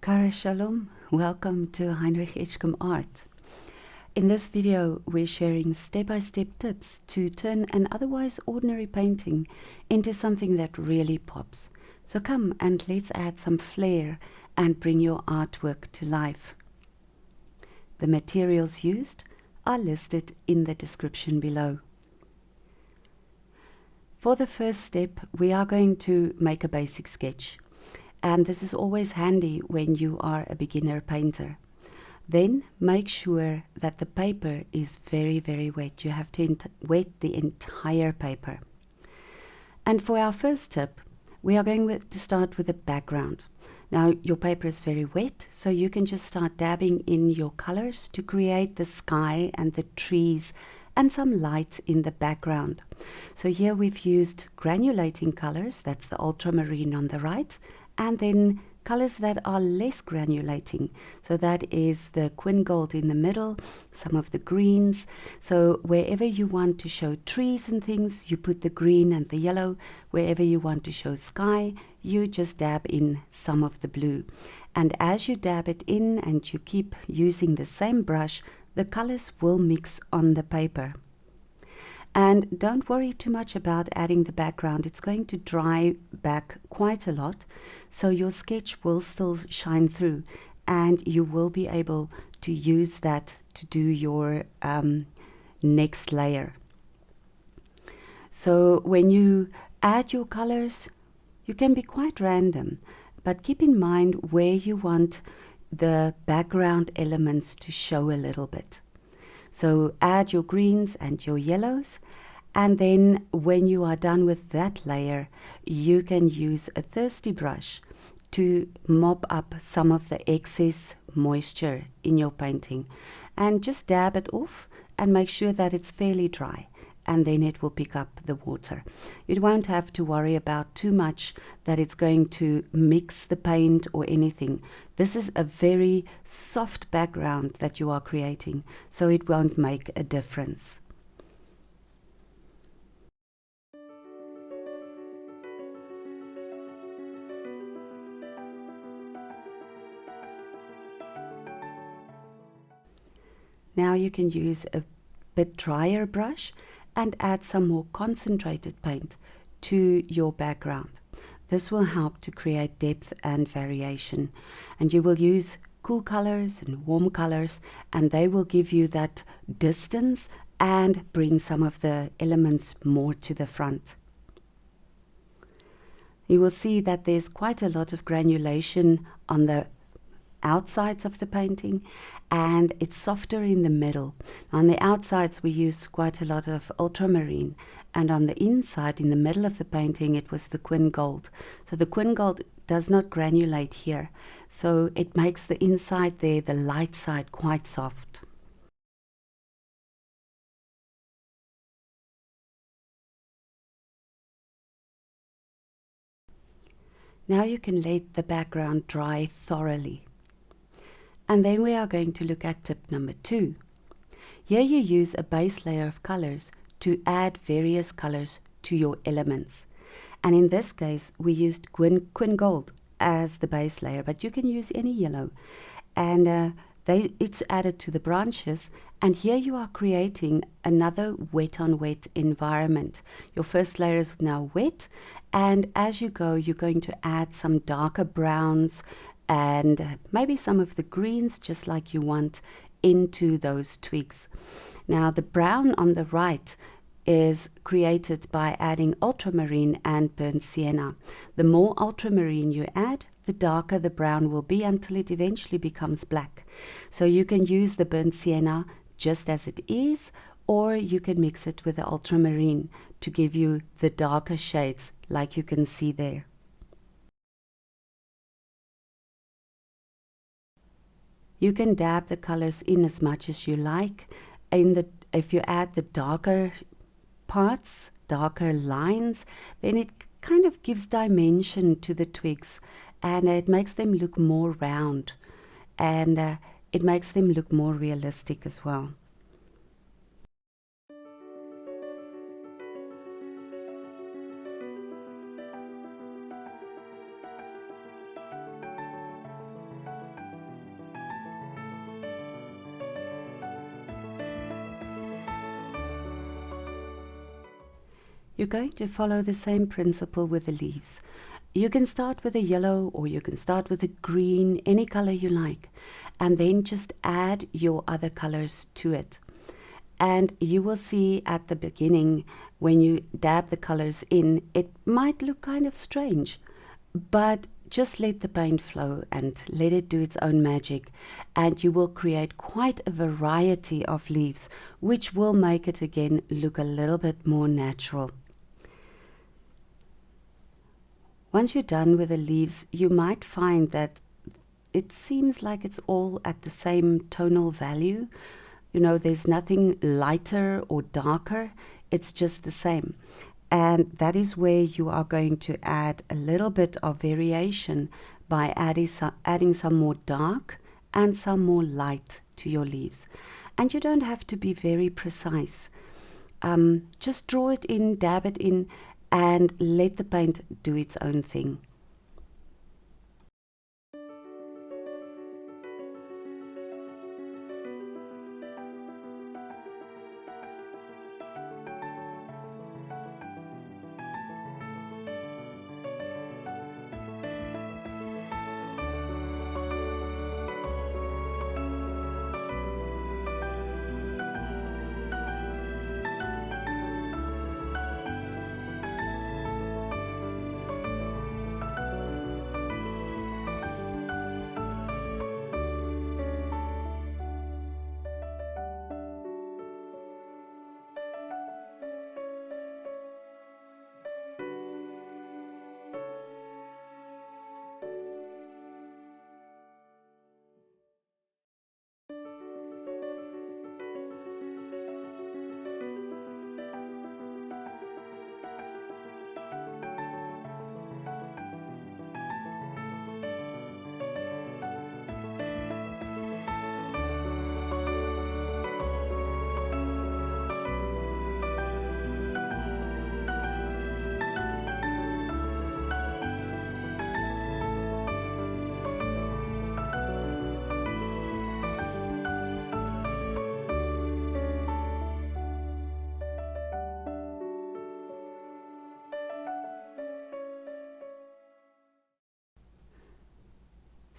Kara Shalom, welcome to Heinrich Edgecome Art. In this video we're sharing step-by-step tips to turn an otherwise ordinary painting into something that really pops. So come and let's add some flair and bring your artwork to life. The materials used are listed in the description below. For the first step we are going to make a basic sketch. And this is always handy when you are a beginner painter. Then make sure that the paper is very, very wet. You have to wet the entire paper. And for our first tip, we are going to start with a background. Now your paper is very wet, so you can just start dabbing in your colors to create the sky and the trees and some light in the background. So here we've used granulating colors, that's the ultramarine on the right, and then colors that are less granulating. So that is the Quin Gold in the middle, some of the greens. So wherever you want to show trees and things, you put the green and the yellow. Wherever you want to show sky, you just dab in some of the blue. And as you dab it in and you keep using the same brush, the colors will mix on the paper. And don't worry too much about adding the background. It's going to dry back quite a lot, so your sketch will still shine through and you will be able to use that to do your next layer. So when you add your colors, you can be quite random, but keep in mind where you want the background elements to show a little bit. So add your greens and your yellows, and then when you are done with that layer, you can use a thirsty brush to mop up some of the excess moisture in your painting, and just dab it off and make sure that it's fairly dry, and then it will pick up the water. You won't have to worry about too much that it's going to mix the paint or anything. This is a very soft background that you are creating, so it won't make a difference. Now you can use a bit drier brush and add some more concentrated paint to your background. This will help to create depth and variation, and you will use cool colors and warm colors, and they will give you that distance and bring some of the elements more to the front. You will see that there's quite a lot of granulation on the outsides of the painting, and it's softer in the middle. On the outsides we used quite a lot of ultramarine, and on the inside in the middle of the painting it was the Quin Gold. So the Quin Gold does not granulate here, so it makes the inside there, the light side, quite soft. Now you can let the background dry thoroughly. And then we are going to look at tip number 2. Here you use a base layer of colors to add various colors to your elements. And in this case, we used Quin Gold as the base layer, but you can use any yellow. And it's added to the branches. And here you are creating another wet on wet environment. Your first layer is now wet. And as you go, you're going to add some darker browns and maybe some of the greens, just like you want, into those twigs. Now the brown on the right is created by adding ultramarine and burnt sienna. The more ultramarine you add, the darker the brown will be until it eventually becomes black. So you can use the burnt sienna just as it is, or you can mix it with the ultramarine to give you the darker shades like you can see there. You can dab the colors in as much as you like. If you add the darker parts, darker lines, then it kind of gives dimension to the twigs, and it makes them look more round, and it makes them look more realistic as well. You're going to follow the same principle with the leaves. You can start with a yellow or you can start with a green, any color you like, and then just add your other colors to it. And you will see at the beginning, when you dab the colors in, it might look kind of strange, but just let the paint flow and let it do its own magic, and you will create quite a variety of leaves, which will make it again look a little bit more natural. Once you're done with the leaves, you might find that it seems like it's all at the same tonal value. You know, there's nothing lighter or darker, it's just the same. And that is where you are going to add a little bit of variation by adding some more dark and some more light to your leaves. And you don't have to be very precise. Just draw it in, dab it in, and let the paint do its own thing.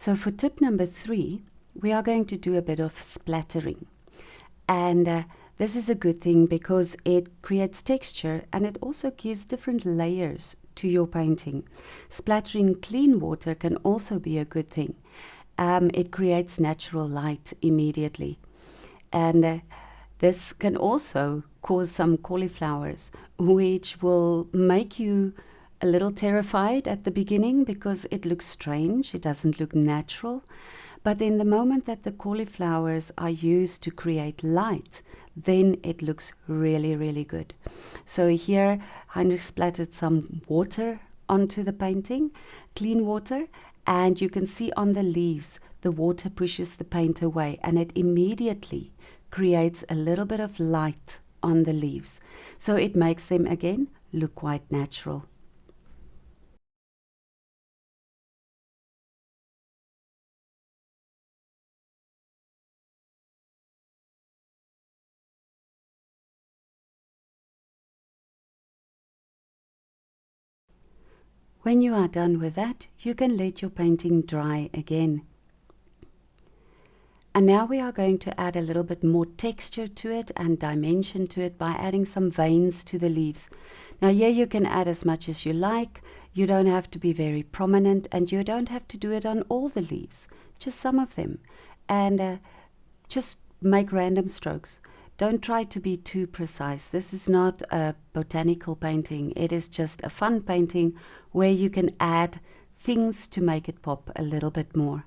So for tip number 3, we are going to do a bit of splattering. And this is a good thing because it creates texture and it also gives different layers to your painting. Splattering clean water can also be a good thing. It creates natural light immediately. And this can also cause some cauliflowers, which will make you a little terrified at the beginning because it looks strange, it doesn't look natural. But then the moment that the cauliflowers are used to create light, then it looks really, really good. So here Heinrich splattered some water onto the painting, clean water, and you can see on the leaves the water pushes the paint away and it immediately creates a little bit of light on the leaves. So it makes them again look quite natural. When you are done with that, you can let your painting dry again. And now we are going to add a little bit more texture to it and dimension to it by adding some veins to the leaves. Now here you can add as much as you like. You don't have to be very prominent and you don't have to do it on all the leaves, just some of them. And just make random strokes. Don't try to be too precise. This is not a botanical painting. It is just a fun painting where you can add things to make it pop a little bit more.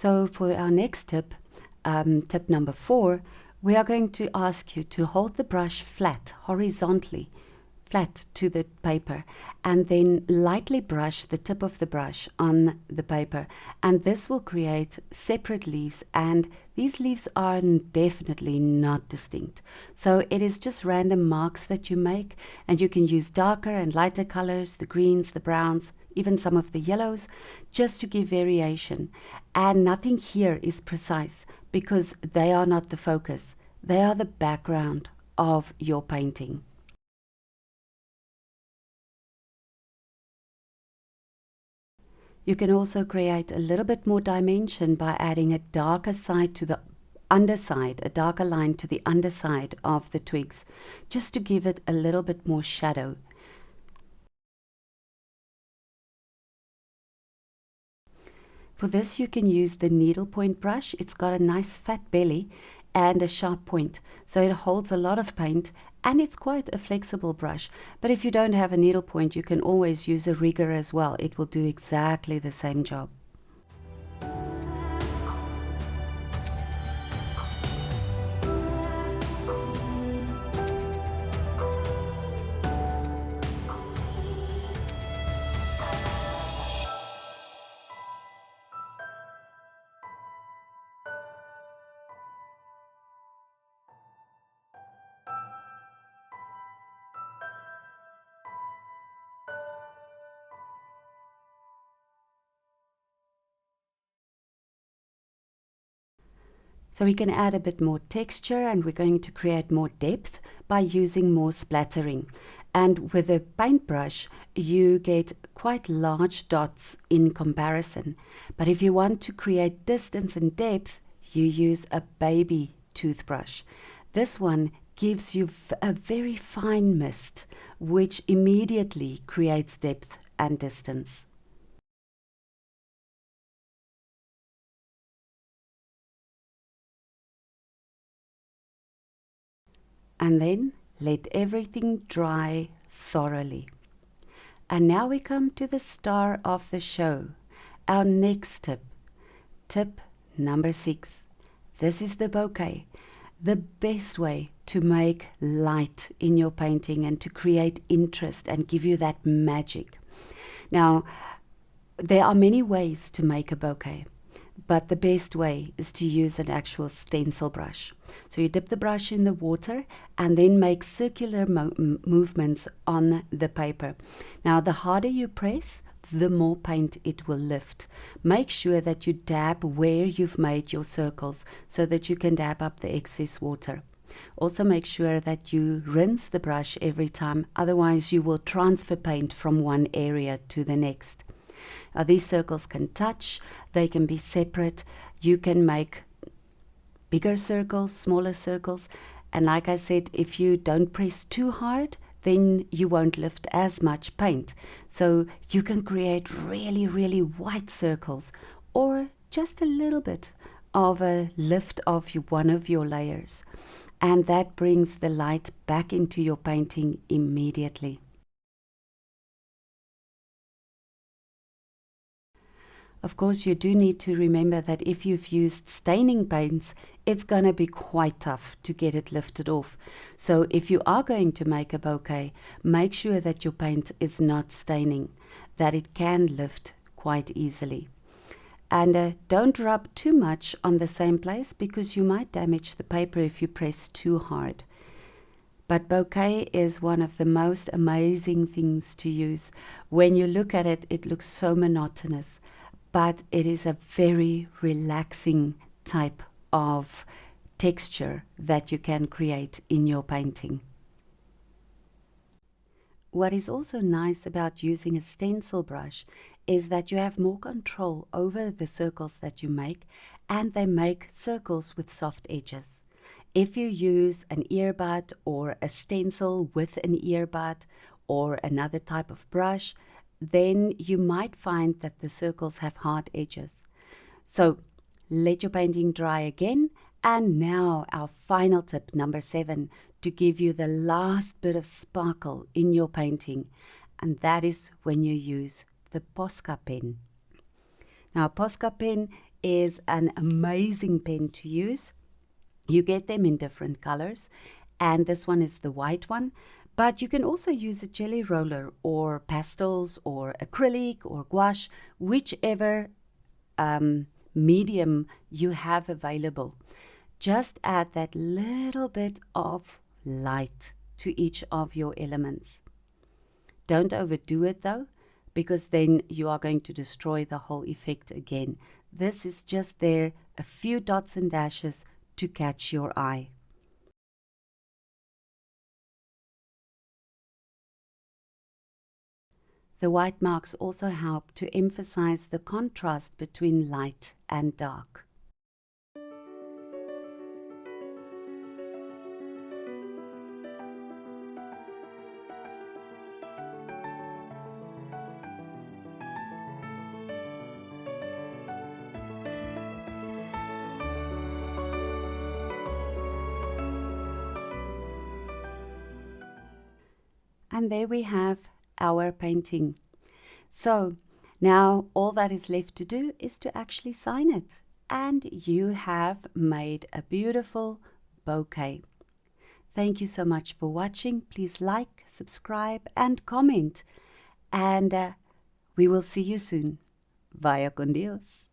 So for our next tip, tip number 4, we are going to ask you to hold the brush flat, horizontally, flat to the paper, and then lightly brush the tip of the brush on the paper, and this will create separate leaves, and these leaves are definitely not distinct. So it is just random marks that you make, and you can use darker and lighter colors, the greens, the browns, even some of the yellows, just to give variation. And nothing here is precise because they are not the focus. They are the background of your painting. You can also create a little bit more dimension by adding a darker side to the underside, a darker line to the underside of the twigs, just to give it a little bit more shadow. For this you can use the needlepoint brush. It's got a nice fat belly and a sharp point, so it holds a lot of paint, and it's quite a flexible brush. But if you don't have a needlepoint, you can always use a rigger as well. It will do exactly the same job. So we can add a bit more texture, and we're going to create more depth by using more splattering. And with a paintbrush, you get quite large dots in comparison. But if you want to create distance and depth, you use a baby toothbrush. This one gives you a very fine mist, which immediately creates depth and distance. And then let everything dry thoroughly. And now we come to the star of the show, our next tip. Tip number 6. This is the bouquet, the best way to make light in your painting and to create interest and give you that magic. Now, there are many ways to make a bouquet, but the best way is to use an actual stencil brush. So you dip the brush in the water and then make circular movements on the paper. Now, the harder you press, the more paint it will lift. Make sure that you dab where you've made your circles so that you can dab up the excess water. Also make sure that you rinse the brush every time, otherwise you will transfer paint from one area to the next. These circles can touch, they can be separate. You can make bigger circles, smaller circles, and like I said, if you don't press too hard, then you won't lift as much paint. So you can create really, really white circles, or just a little bit of a lift of one of your layers, and that brings the light back into your painting immediately. Of course, you do need to remember that if you've used staining paints, it's going to be quite tough to get it lifted off. So if you are going to make a bouquet, make sure that your paint is not staining, that it can lift quite easily. And don't rub too much on the same place, because you might damage the paper if you press too hard. But bouquet is one of the most amazing things to use. When you look at it, it looks so monotonous, but it is a very relaxing type of texture that you can create in your painting. What is also nice about using a stencil brush is that you have more control over the circles that you make, and they make circles with soft edges. If you use an earbud or a stencil with an earbud or another type of brush, then you might find that the circles have hard edges. So let your painting dry again, and now our final tip, number 7, to give you the last bit of sparkle in your painting, and that is when you use the Posca pen. Now, a Posca pen is an amazing pen to use. You get them in different colors, and this one is the white one, but you can also use a jelly roller or pastels or acrylic or gouache, whichever medium you have available. Just add that little bit of light to each of your elements. Don't overdo it though, because then you are going to destroy the whole effect again. This is just there, a few dots and dashes to catch your eye. The white marks also help to emphasize the contrast between light and dark. And there we have our painting. So now all that is left to do is to actually sign it. And you have made a beautiful bouquet. Thank you so much for watching. Please like, subscribe and comment. And we will see you soon. Vaya con Dios.